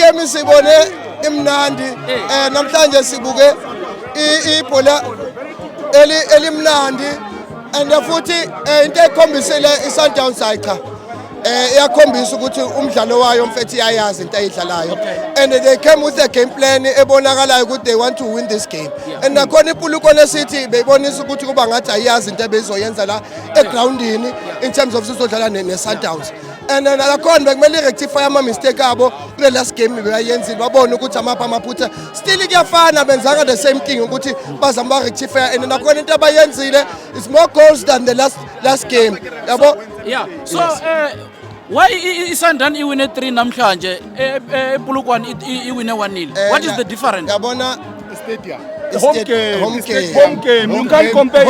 game sibone imnandi namhlanje sibuke ibhola elimnandi and futhi into ekhombisile iSundowns cha iyakhombisa ukuthi umdlalo wayo mfethu iyayazi into ayidlalayo and they came with a game plan ebonakalayo ukuthi they want to win this game and nakhona iPuluko City beyibonisa ukuthi kuba ngathi ayazi into ebezoyenza la egroundini in terms of sizodlala neSundowns and nakhona bekumele rectify ama mistake abo kule last game beyayenzile babona ukuthi amapha amaphutha still kuyafana benzanga the same thing ukuthi bazama rectify and nakhona into abayenzile is more goals than the last game yabo. Yeah, so why iSundowns iwine 3 namhlanje ePulukwane iwine 1-0? What is the difference? Yabona Stadium. home game. You can't compare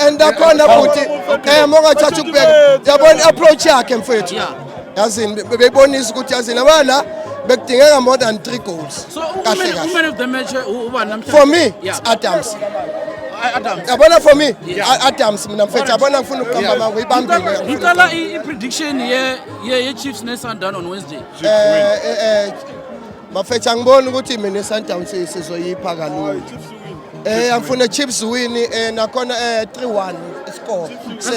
and dakhona futhi mongathatha ukubeka yabona approach yakhe mfethu yazini bebonisa ukuthi yazini abana bekudingeka more than 3 goals. So man of the match uba namhlanje for me it's Adams. Yabona for me Adams mina mfethu yabona ngifuna ukuqamba manje ibambile. Ngicala i-prediction ye Chiefs neSundowns on Wednesday. Mafethu angiboni ukuthi mina iSundowns sizoyipha kalula. Angifuna Chiefs win nakhona 3-1 score.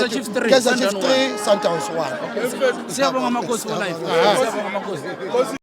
Chiefs 3 Chiefs 3 Sundowns 1. Siyabonga amakhosi for life. Siyabonga amakhosi.